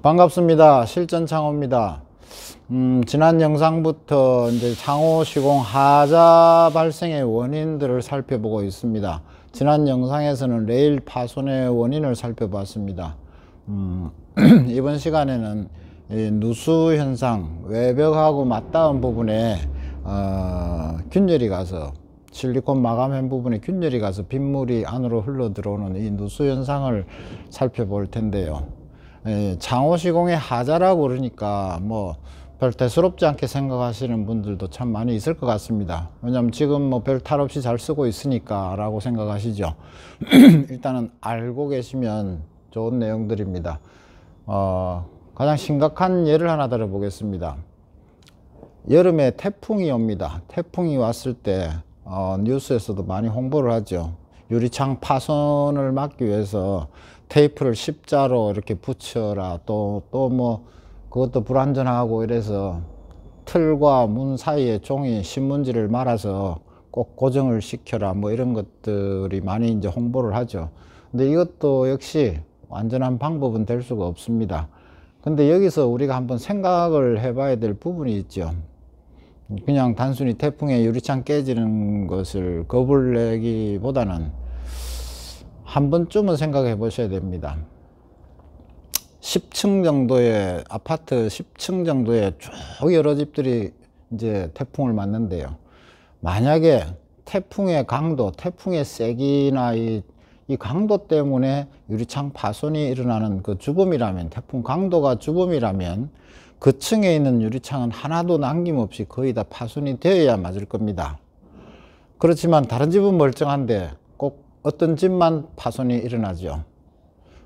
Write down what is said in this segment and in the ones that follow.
반갑습니다. 실전창호입니다. 지난 영상부터 이제 창호 시공 하자 발생의 원인들을 살펴보고 있습니다. 지난 영상에서는 레일 파손의 원인을 살펴봤습니다. 이번 시간에는 이 누수 현상, 외벽하고 맞닿은 부분에 균열이 가서 실리콘 마감형 부분에 균열이 가서 빗물이 안으로 흘러 들어오는 이 누수 현상을 살펴볼 텐데요. 창호 시공의 하자라고 그러니까 뭐 별 대수롭지 않게 생각하시는 분들도 참 많이 있을 것 같습니다. 왜냐면 지금 뭐 별 탈 없이 잘 쓰고 있으니까 라고 생각하시죠. 일단은 알고 계시면 좋은 내용들입니다. 가장 심각한 예를 하나 들어보겠습니다. 여름에 태풍이 옵니다. 태풍이 왔을 때 뉴스에서도 많이 홍보를 하죠. 유리창 파손을 막기 위해서 테이프를 십자로 이렇게 붙여라, 또 뭐 그것도 불안전하고 이래서 틀과 문 사이에 종이 신문지를 말아서 꼭 고정을 시켜라, 뭐 이런 것들이 많이 이제 홍보를 하죠. 근데 이것도 역시 완전한 방법은 될 수가 없습니다. 근데 여기서 우리가 한번 생각을 해봐야 될 부분이 있죠. 그냥 단순히 태풍에 유리창 깨지는 것을 겁을 내기보다는 한 번쯤은 생각해 보셔야 됩니다. 10층 정도의 아파트 10층 정도의 쭉 여러 집들이 이제 태풍을 맞는데요. 만약에 태풍의 강도, 태풍의 세기나 이 강도 때문에 유리창 파손이 일어나는 그 주범이라면, 태풍 강도가 주범이라면 그 층에 있는 유리창은 하나도 남김없이 거의 다 파손이 되어야 맞을 겁니다. 그렇지만 다른 집은 멀쩡한데 꼭 어떤 집만 파손이 일어나죠.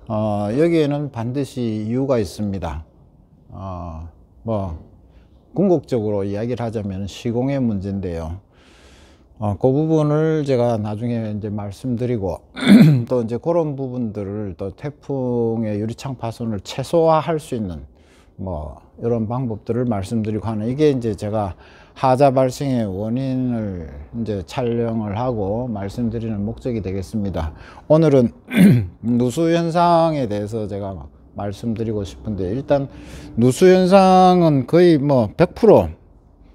여기에는 반드시 이유가 있습니다. 뭐 궁극적으로 이야기를 하자면 시공의 문제인데요. 그 부분을 제가 나중에 이제 말씀드리고 또 이제 그런 부분들을 또 태풍의 유리창 파손을 최소화할 수 있는 뭐 이런 방법들을 말씀드리고 하는, 이게 이제 제가 하자 발생의 원인을 이제 촬영을 하고 말씀드리는 목적이 되겠습니다. 오늘은 누수 현상에 대해서 제가 말씀드리고 싶은데, 일단 누수 현상은 거의 뭐 100%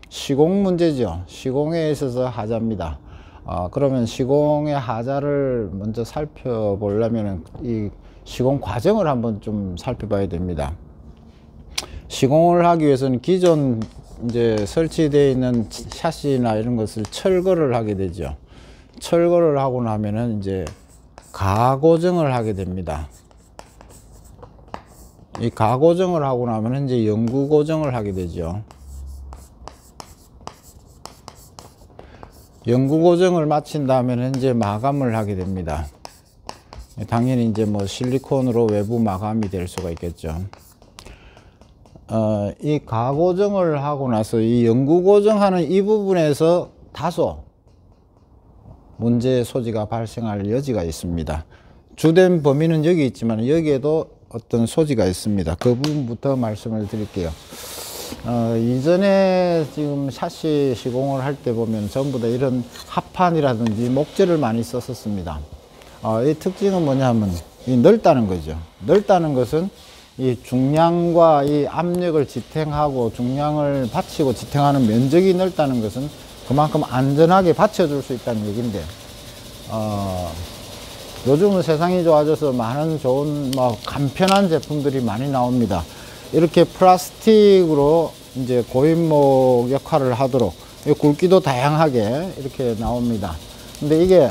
시공 문제죠. 시공에 있어서 하자입니다. 그러면 시공의 하자를 먼저 살펴보려면 이 시공 과정을 한번 좀 살펴봐야 됩니다. 시공을 하기 위해서는 기존 이제 설치되어 있는 샤시나 이런 것을 철거를 하게 되죠. 철거를 하고 나면은 이제 가고정을 하게 됩니다. 이 가고정을 하고 나면 이제 영구 고정을 하게 되죠. 영구 고정을 마친 다음에 이제 마감을 하게 됩니다. 당연히 이제 뭐 실리콘으로 외부 마감이 될 수가 있겠죠. 이 가고정을 하고 나서 이 영구 고정하는 이 부분에서 다소 문제의 소지가 발생할 여지가 있습니다. 주된 범위는 여기 있지만 여기에도 어떤 소지가 있습니다. 그 부분부터 말씀을 드릴게요. 이전에 지금 샤시 시공을 할 때 보면 전부 다 이런 합판이라든지 목재를 많이 썼었습니다. 이 특징은 뭐냐면 이 넓다는 거죠. 넓다는 것은 이 중량과 이 압력을 지탱하고 중량을 받치고 지탱하는 면적이 넓다는 것은 그만큼 안전하게 받쳐줄 수 있다는 얘기인데, 요즘은 세상이 좋아져서 많은 좋은 뭐 간편한 제품들이 많이 나옵니다. 이렇게 플라스틱으로 이제 고인목 역할을 하도록 굵기도 다양하게 이렇게 나옵니다. 근데 이게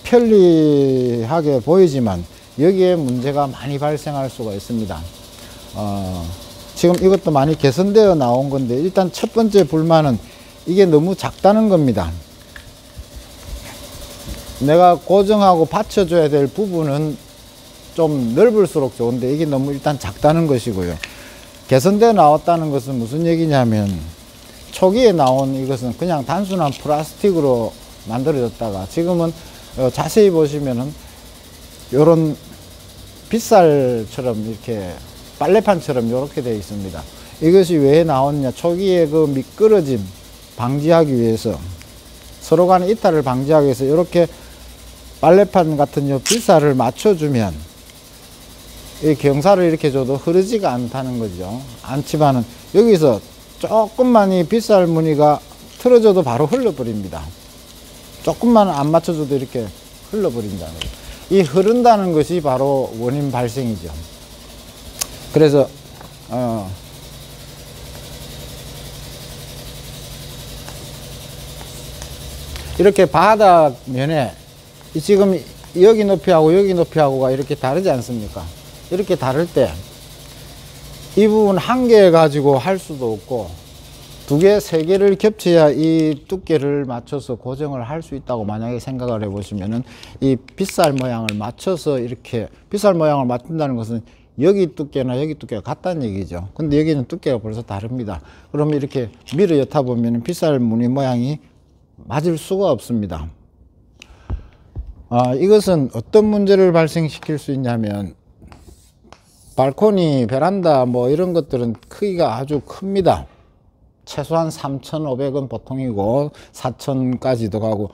편리하게 보이지만 여기에 문제가 많이 발생할 수가 있습니다. 지금 이것도 많이 개선되어 나온 건데, 일단 첫 번째 불만은 이게 너무 작다는 겁니다. 내가 고정하고 받쳐줘야 될 부분은 좀 넓을수록 좋은데 이게 너무 일단 작다는 것이고요. 개선되어 나왔다는 것은 무슨 얘기냐면, 초기에 나온 이것은 그냥 단순한 플라스틱으로 만들어졌다가 지금은 자세히 보시면은 요런 빗살처럼 이렇게 빨래판처럼 이렇게 되어 있습니다. 이것이 왜 나왔냐, 초기에 그 미끄러짐 방지하기 위해서, 서로 간의 이탈을 방지하기 위해서 이렇게 빨래판 같은 요 빗살을 맞춰주면 이 경사를 이렇게 줘도 흐르지가 않다는 거죠. 않지만은 여기서 조금만 이 빗살 무늬가 틀어져도 바로 흘러버립니다. 조금만 안 맞춰줘도 이렇게 흘러버린다는 거예요. 이 흐른다는 것이 바로 원인 발생이죠. 그래서 이렇게 바닥면에 지금 여기 높이하고 여기 높이하고가 이렇게 다르지 않습니까? 이렇게 다를 때 이 부분 한 개 가지고 할 수도 없고 두 개, 세 개를 겹쳐야 이 두께를 맞춰서 고정을 할 수 있다고 만약에 생각을 해보시면은 이 빗살 모양을 맞춰서 이렇게 빗살 모양을 맞춘다는 것은 여기 두께나 여기 두께가 같다는 얘기죠. 근데 여기는 두께가 벌써 다릅니다. 그러면 이렇게 밀어 엿아 보면 빗살 무늬 모양이 맞을 수가 없습니다. 이것은 어떤 문제를 발생시킬 수 있냐면 발코니, 베란다 뭐 이런 것들은 크기가 아주 큽니다. 최소한 3,500은 보통이고 4,000까지도 가고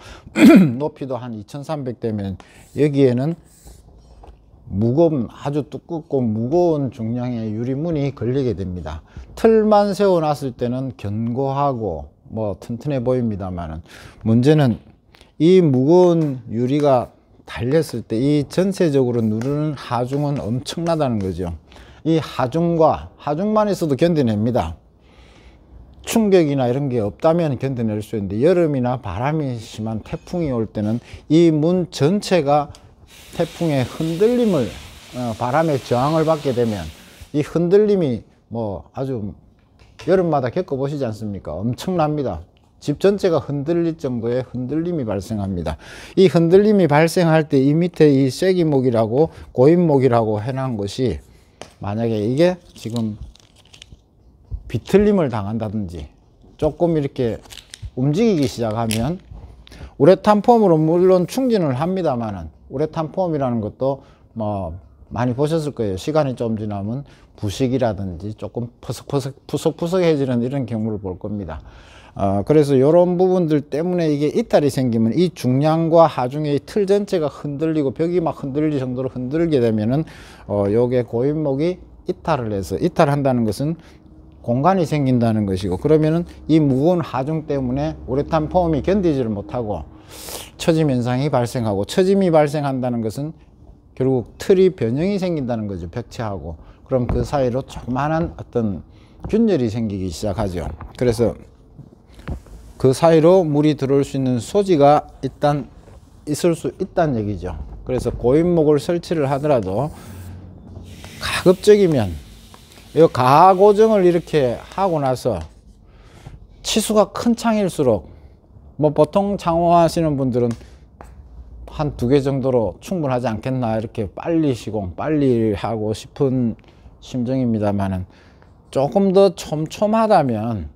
높이도 한 2,300 되면 여기에는 무거운 아주 두껍고 무거운 중량의 유리문이 걸리게 됩니다. 틀만 세워 놨을 때는 견고하고 뭐 튼튼해 보입니다만 문제는 이 무거운 유리가 달렸을 때 이 전체적으로 누르는 하중은 엄청나다는 거죠. 이 하중만 있어도 견뎌냅니다. 충격이나 이런 게 없다면 견뎌낼 수 있는데 여름이나 바람이 심한 태풍이 올 때는 이 문 전체가 태풍의 흔들림을 바람의 저항을 받게 되면 이 흔들림이 뭐 아주 여름마다 겪어보시지 않습니까? 엄청납니다. 집 전체가 흔들릴 정도의 흔들림이 발생합니다. 이 흔들림이 발생할 때 이 밑에 이 쐐기목이라고 고인목이라고 해놓은 것이 만약에 이게 지금 비틀림을 당한다든지 조금 이렇게 움직이기 시작하면 우레탄 폼으로 물론 충진을 합니다만은 우레탄 폼이라는 것도 뭐 많이 보셨을 거예요. 시간이 좀 지나면 부식이라든지 조금 푸석푸석해지는 이런 경우를 볼 겁니다. 그래서 이런 부분들 때문에 이게 이탈이 생기면 이 중량과 하중의 틀 전체가 흔들리고 벽이 막 흔들릴 정도로 흔들게 되면은 요게 고인목이 이탈을 해서 이탈한다는 것은 공간이 생긴다는 것이고 그러면은 이 무거운 하중 때문에 우레탄 폼이 견디지를 못하고 처짐 현상이 발생하고 처짐이 발생한다는 것은 결국 틀이 변형이 생긴다는 거죠. 벽체하고. 그럼 그 사이로 조그마한 어떤 균열이 생기기 시작하죠. 그래서 그 사이로 물이 들어올 수 있는 소지가 일단 있을 수 있다는 얘기죠. 그래서 고인목을 설치를 하더라도 가급적이면 이 가고정을 이렇게 하고 나서 치수가 큰 창일수록 뭐 보통 창호하시는 분들은 한 2개 정도로 충분하지 않겠나 이렇게 빨리 시공 빨리 하고 싶은 심정입니다만은 조금 더 촘촘하다면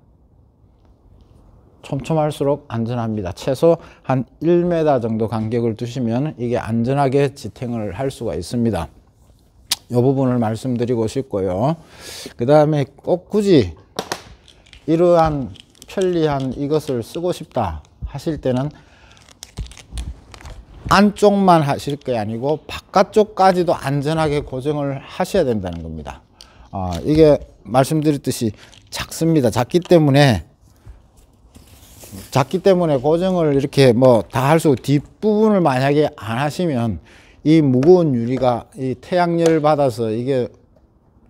촘촘할수록 안전합니다. 최소 한 1m 정도 간격을 두시면 이게 안전하게 지탱을 할 수가 있습니다. 이 부분을 말씀드리고 싶고요. 그 다음에 꼭 굳이 이러한 편리한 이것을 쓰고 싶다 하실 때는 안쪽만 하실 게 아니고 바깥쪽까지도 안전하게 고정을 하셔야 된다는 겁니다. 이게 말씀드렸듯이 작습니다. 작기 때문에 고정을 이렇게 뭐 다 할 수 뒷부분을 만약에 안 하시면 이 무거운 유리가 이 태양열 받아서 이게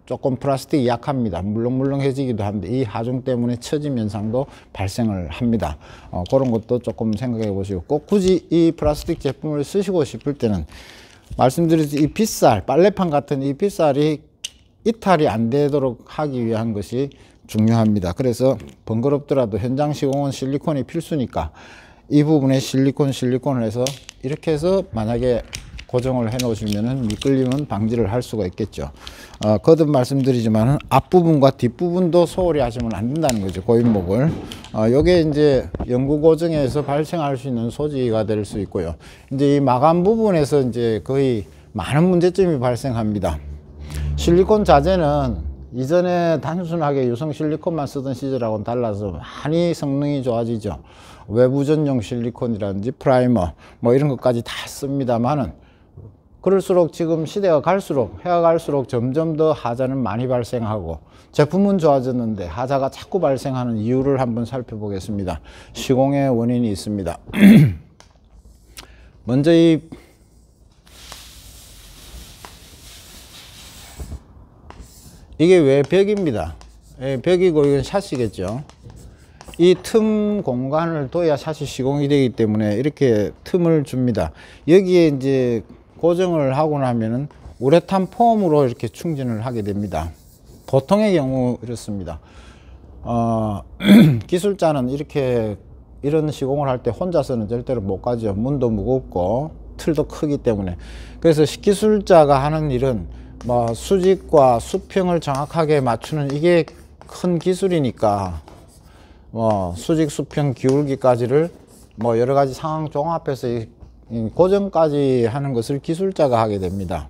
조금 플라스틱이 약합니다. 물렁물렁해지기도 합니다. 이 하중 때문에 처짐 현상도 발생을 합니다. 그런 것도 조금 생각해 보시고 꼭 굳이 이 플라스틱 제품을 쓰시고 싶을 때는 말씀드렸듯이 이 빗살, 빨래판 같은 이 빗살이 이탈이 안 되도록 하기 위한 것이 중요합니다. 그래서 번거롭더라도 현장 시공은 실리콘이 필수니까 이 부분에 실리콘을 해서 이렇게 해서 만약에 고정을 해 놓으시면은 미끌림은 방지를 할 수가 있겠죠. 거듭 말씀드리지만 앞부분과 뒷부분도 소홀히 하시면 안 된다는 거죠. 고인목을. 요게 이제 영구 고정에서 발생할 수 있는 소지가 될 수 있고요. 이제 이 마감 부분에서 이제 거의 많은 문제점이 발생합니다. 실리콘 자재는 이전에 단순하게 유성 실리콘만 쓰던 시절하고는 달라서 많이 성능이 좋아지죠. 외부 전용 실리콘이라든지 프라이머 뭐 이런 것까지 다 씁니다만은 그럴수록 지금 시대가 갈수록, 해가 갈수록 점점 더 하자는 많이 발생하고 제품은 좋아졌는데 하자가 자꾸 발생하는 이유를 한번 살펴보겠습니다. 시공의 원인이 있습니다. 먼저 이게 왜 벽입니다. 벽이고 이건 샷이겠죠. 이 틈 공간을 둬야 샷이 시공이 되기 때문에 이렇게 틈을 줍니다. 여기에 이제 고정을 하고 나면은 우레탄 폼으로 이렇게 충진을 하게 됩니다. 보통의 경우 이렇습니다. 기술자는 이런 시공을 할 때 혼자서는 절대로 못 가죠. 문도 무겁고 틀도 크기 때문에. 그래서 기술자가 하는 일은 뭐 수직과 수평을 정확하게 맞추는 이게 큰 기술이니까 뭐 수직 수평 기울기까지를 뭐 여러 가지 상황 종합해서 이 고정까지 하는 것을 기술자가 하게 됩니다.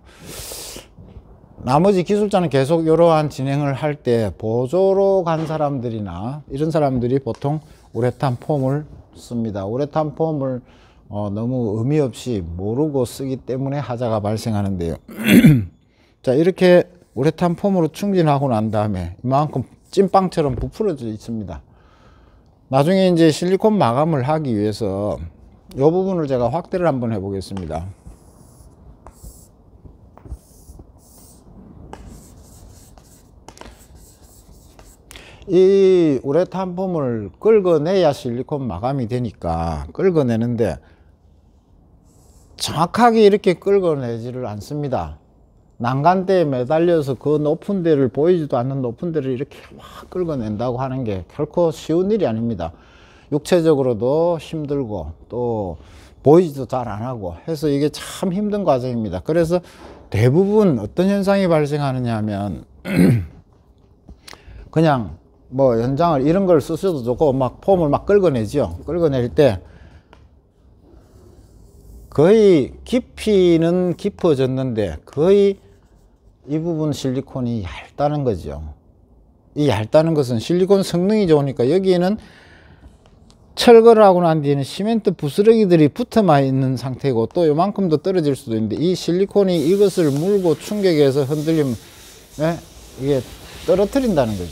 나머지 기술자는 계속 이러한 진행을 할 때 보조로 간 사람들이나 이런 사람들이 보통 우레탄 폼을 씁니다. 우레탄 폼을 너무 의미 없이 모르고 쓰기 때문에 하자가 발생하는데요. 자, 이렇게 우레탄 폼으로 충진하고 난 다음에 이만큼 찐빵처럼 부풀어져 있습니다. 나중에 이제 실리콘 마감을 하기 위해서 이 부분을 제가 확대를 한번 해 보겠습니다. 이 우레탄 폼을 긁어내야 실리콘 마감이 되니까 긁어내는데 정확하게 이렇게 긁어내지를 않습니다. 난간대에 매달려서 그 높은 데를, 보이지도 않는 높은 데를 이렇게 막 긁어낸다고 하는 게 결코 쉬운 일이 아닙니다. 육체적으로도 힘들고 또 보이지도 잘 안 하고 해서 이게 참 힘든 과정입니다. 그래서 대부분 어떤 현상이 발생하느냐 하면 그냥 뭐 연장을 이런 걸 쓰셔도 좋고 막 폼을 막 긁어내죠. 긁어낼 때 거의 깊이는 깊어졌는데 거의 이 부분 실리콘이 얇다는 거죠. 이 얇다는 것은 실리콘 성능이 좋으니까 여기에는 철거를 하고 난 뒤에는 시멘트 부스러기들이 붙어만 있는 상태고 또 요만큼 더 떨어질 수도 있는데 이 실리콘이 이것을 물고 충격해서 흔들리면 이게 떨어뜨린다는 거죠.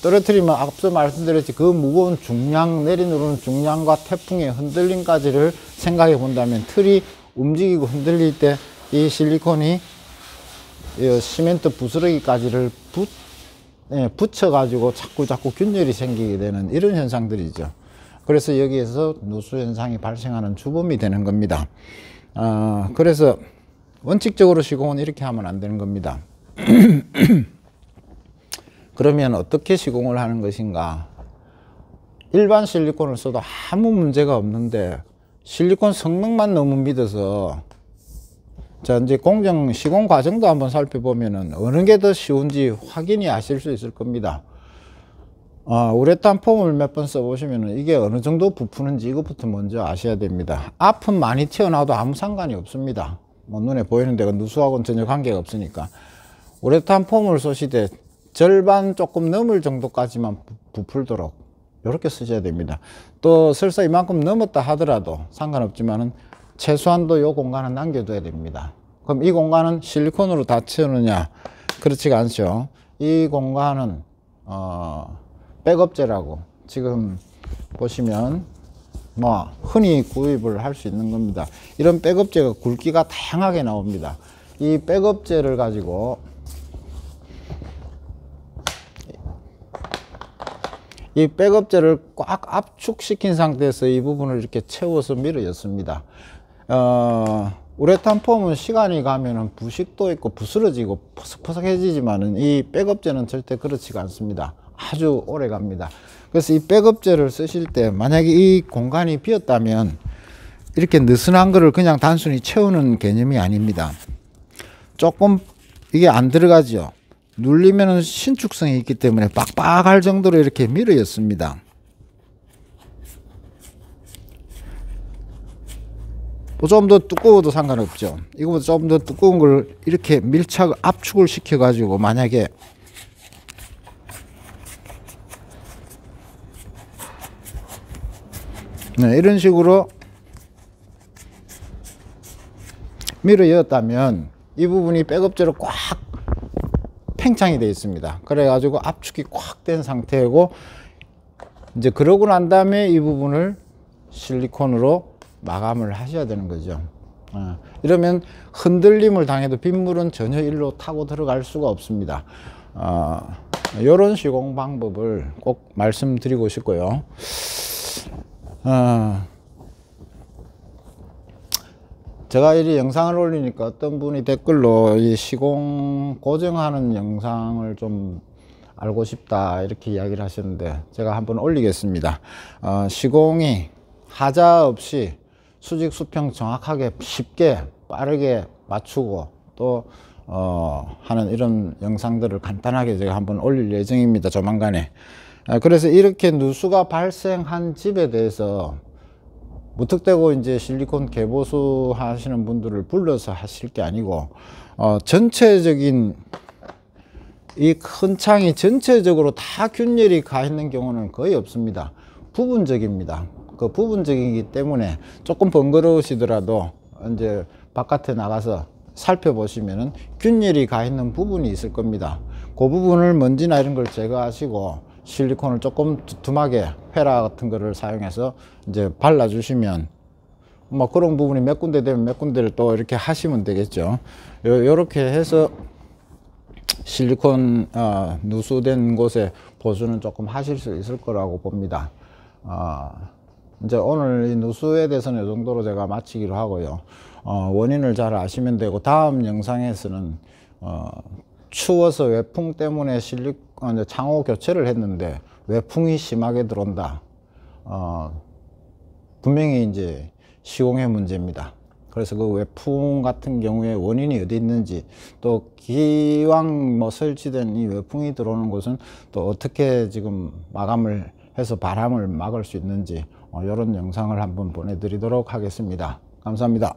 떨어뜨리면 앞서 말씀드렸지 그 무거운 중량, 내리누르는 중량과 태풍의 흔들림까지를 생각해 본다면 틀이 움직이고 흔들릴 때 이 실리콘이 이 시멘트 부스러기까지를 붙여 가지고 자꾸 균열이 생기게 되는 이런 현상들이죠. 그래서 여기에서 누수 현상이 발생하는 주범이 되는 겁니다. 그래서 원칙적으로 시공은 이렇게 하면 안 되는 겁니다. 그러면 어떻게 시공을 하는 것인가? 일반 실리콘을 써도 아무 문제가 없는데 실리콘 성능만 너무 믿어서 자, 이제 시공 과정도 한번 살펴보면은 어느 게 더 쉬운지 확인이 하실 수 있을 겁니다. 우레탄 폼을 몇 번 써보시면은 이게 어느 정도 부푸는지 이것부터 먼저 아셔야 됩니다. 앞은 많이 튀어나와도 아무 상관이 없습니다. 뭐 눈에 보이는 데가 누수하고는 전혀 관계가 없으니까. 우레탄 폼을 쏘시되 절반 조금 넘을 정도까지만 부풀도록 이렇게 쓰셔야 됩니다. 또 설사 이만큼 넘었다 하더라도 상관없지만은 최소한도 이 공간은 남겨둬야 됩니다. 그럼 이 공간은 실리콘으로 다 채우느냐? 그렇지가 않죠. 이 공간은 백업재라고 지금 보시면 뭐 흔히 구입을 할 수 있는 겁니다. 이런 백업재가 굵기가 다양하게 나옵니다. 이 백업재를 가지고 이 백업재를 꽉 압축시킨 상태에서 이 부분을 이렇게 채워서 밀어였습니다. 우레탄 폼은 시간이 가면은 부식도 있고 부스러지고 퍼석퍼석해지지만은 이 백업재는 절대 그렇지가 않습니다. 아주 오래 갑니다. 그래서 이 백업재를 쓰실 때 만약에 이 공간이 비었다면 이렇게 느슨한 거를 그냥 단순히 채우는 개념이 아닙니다. 조금 이게 안 들어가죠. 눌리면은 신축성이 있기 때문에 빡빡할 정도로 이렇게 밀어였습니다. 좀 더 두꺼워도 상관없죠. 이거보다 좀 더 두꺼운 걸 이렇게 압축을 시켜 가지고 만약에 이런 식으로 밀어 여었다면 이 부분이 백업제로 꽉 팽창이 되어 있습니다. 그래 가지고 압축이 꽉 된 상태고, 이제 그러고 난 다음에 이 부분을 실리콘으로 마감을 하셔야 되는 거죠. 이러면 흔들림을 당해도 빗물은 전혀 일로 타고 들어갈 수가 없습니다. 이런 시공 방법을 꼭 말씀드리고 싶고요. 제가 이 영상을 올리니까 어떤 분이 댓글로 이 시공 고정하는 영상을 좀 알고 싶다 이렇게 이야기를 하셨는데, 제가 한번 올리겠습니다. 시공이 하자 없이 수직 수평 정확하게 쉽게 빠르게 맞추고 또 하는 이런 영상들을 간단하게 제가 한번 올릴 예정입니다, 조만간에. 그래서 이렇게 누수가 발생한 집에 대해서 무턱대고 이제 실리콘 개보수 하시는 분들을 불러서 하실 게 아니고, 전체적인 이 큰 창이 전체적으로 다 균열이 가 있는 경우는 거의 없습니다. 부분적입니다. 그 부분적이기 때문에 조금 번거로우시더라도 이제 바깥에 나가서 살펴보시면은 균열이 가 있는 부분이 있을 겁니다. 그 부분을 먼지나 이런 걸 제거하시고 실리콘을 조금 두툼하게 회라 같은 거를 사용해서 이제 발라 주시면, 뭐 그런 부분이 몇 군데 되면 몇 군데를 또 이렇게 하시면 되겠죠. 요렇게 해서 실리콘 누수된 곳에 보수는 조금 하실 수 있을 거라고 봅니다. 이제 오늘 이 누수에 대해서는 이 정도로 제가 마치기로 하고요. 원인을 잘 아시면 되고, 다음 영상에서는 추워서 외풍 때문에 창호 교체를 했는데 외풍이 심하게 들어온다. 분명히 이제 시공의 문제입니다. 그래서 그 외풍 같은 경우에 원인이 어디 있는지, 또 기왕 뭐 설치된 이 외풍이 들어오는 곳은 또 어떻게 지금 마감을 해서 바람을 막을 수 있는지, 이런 영상을 한번 보내드리도록 하겠습니다. 감사합니다.